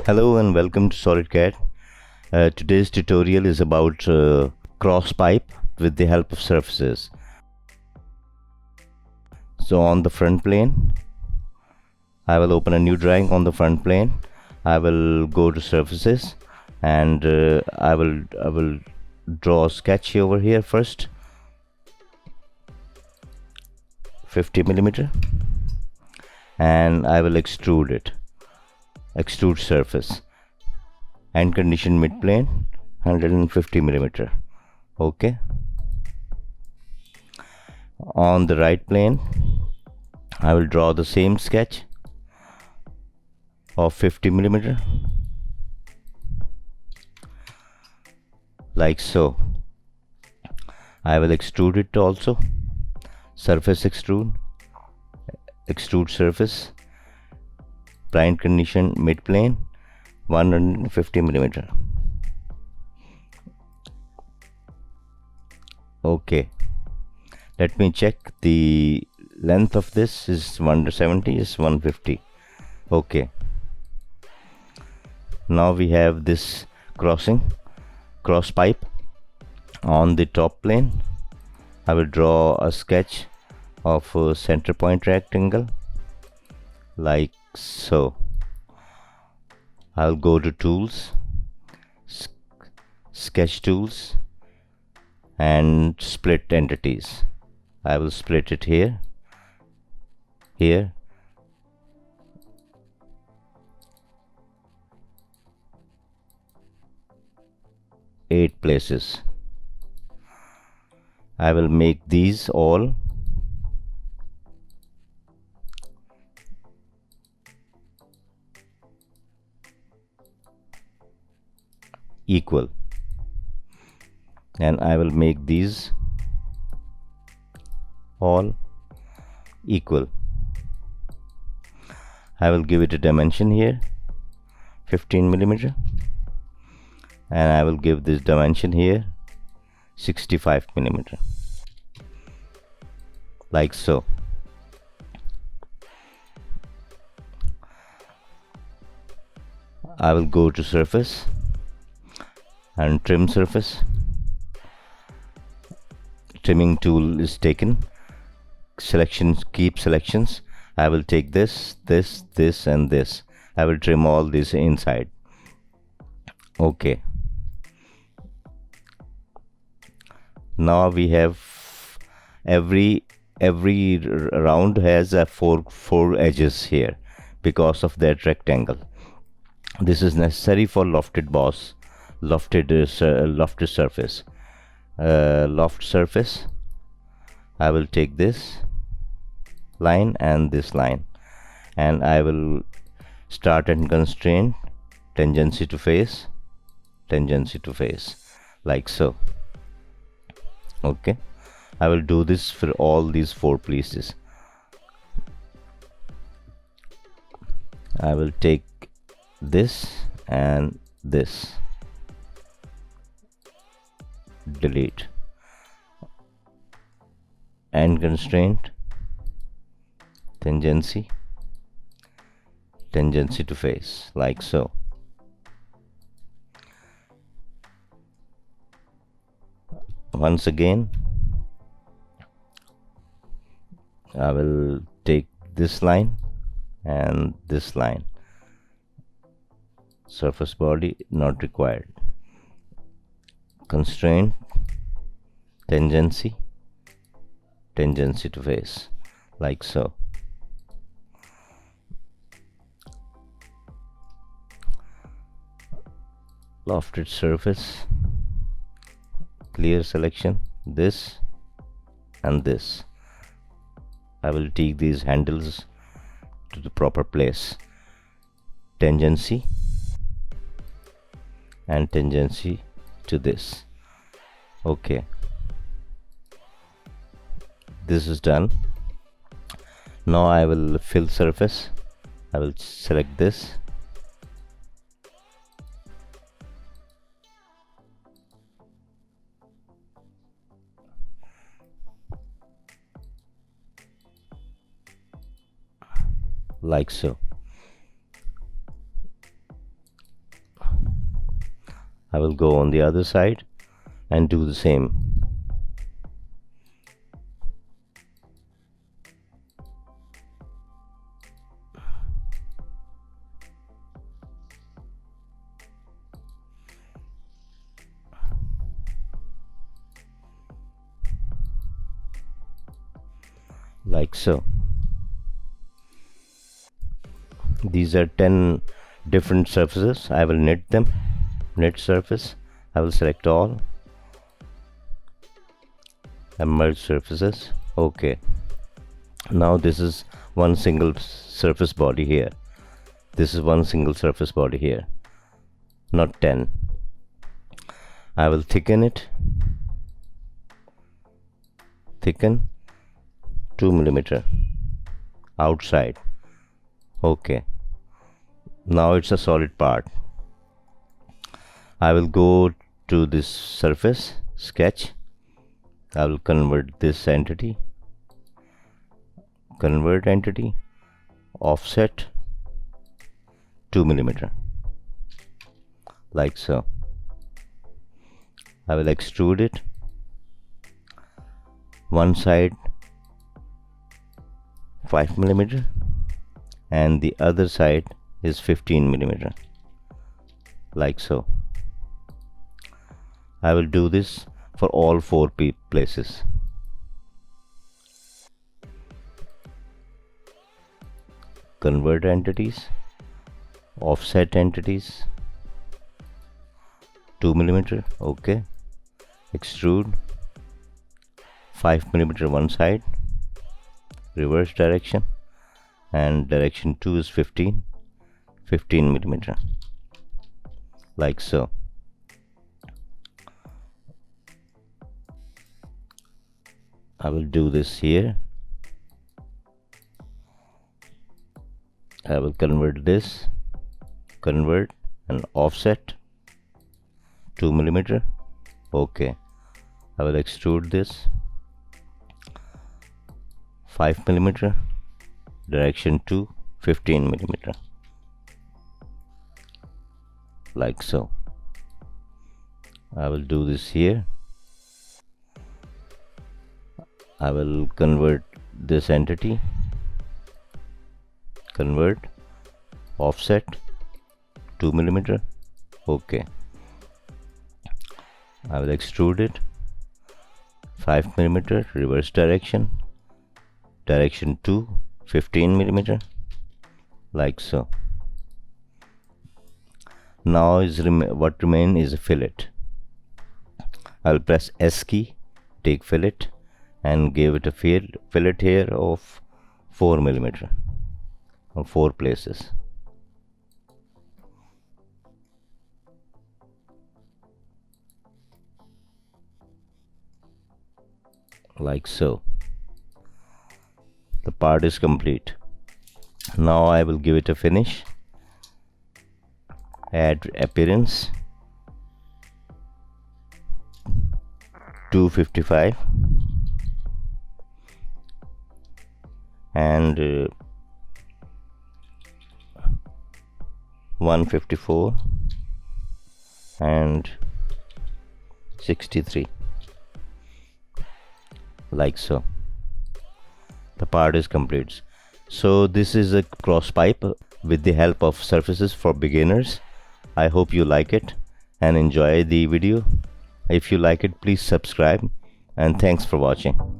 Hello and welcome to SolidCad. Today's tutorial is about cross pipe with the help of surfaces. So on the front plane, I will open a new drawing on the front plane. I will go to surfaces and I will draw a sketch over here first. 50 millimeter, and I will extrude it. Extrude surface. End condition mid plane 150 millimeter. Okay. On the right plane, I will draw the same sketch of 50 millimeter, like so. I will extrude it also. Surface extrude, extrude surface, prime condition mid plane 150 millimeter. Okay, let me check. The length of this is 170, is 150. Okay, now we have this cross pipe on the top plane. I will draw a sketch of a center point rectangle like so. I'll go to tools, sketch tools, and split entities. I will split it here, 8 places. I will make these all equal, and I will make these all equal. I will give it a dimension here 15 millimeter, and I will give this dimension here 65 millimeter, like so. I will go to surface and trim surface. Trimming tool is taken. Selections, keep selections. I will take this, and this. I will trim all this inside. Okay. Now we have every round has a four edges here because of that rectangle. This is necessary for lofted surface. Loft surface. I will take this line and this line, and I will start and constrain tangency to face, like so. Okay, I will do this for all these 4 pieces. I will take this and this, delete, end constraint, tangency to face, like so. Once again, I will take this line and this line. Surface body not required. Constraint, tangency to face, like so. Lofted surface, clear selection, this and this. I will take these handles to the proper place. Tangency and tangency to this. Okay, this is done. Now I will fill surface. I will select this, like so. I will go on the other side and do the same. Like so. These are 10 different surfaces. I will knit them. Knit surface. I will select all and merge surfaces. Okay. Now this is one single surface body here. This is one single surface body here, not 10. I will thicken it. Thicken 2 mm outside. Okay. Now it's a solid part. I will go to this surface sketch. I will convert this entity. Convert entity. Offset 2 mm. Like so. I will extrude it. One side 5 mm and the other side is 15 mm. Like so. I will do this for all 4 places. Convert entities, offset entities, 2 mm. Okay. Extrude 5 mm one side, reverse direction, and direction 2 is 15 mm. Like so. I will do this here. I will convert this, convert and offset 2 mm. Okay. I will extrude this 5 mm, direction 2, 15 mm. Like so. I will do this here. I will convert this entity, convert, offset 2 mm. Okay. I will extrude it 5 mm, reverse direction, direction 2, 15 mm. Like so. Now what remain is a fillet. I will press S key, take fillet and give it a fillet here of 4 mm on 4 places. Like so. The part is complete. Now I will give it a finish. Add appearance 255 and 154 and 63. Like so. The part is complete. So this is a cross pipe with the help of surfaces for beginners. I hope you like it and enjoy the video. If you like it, please subscribe and thanks for watching.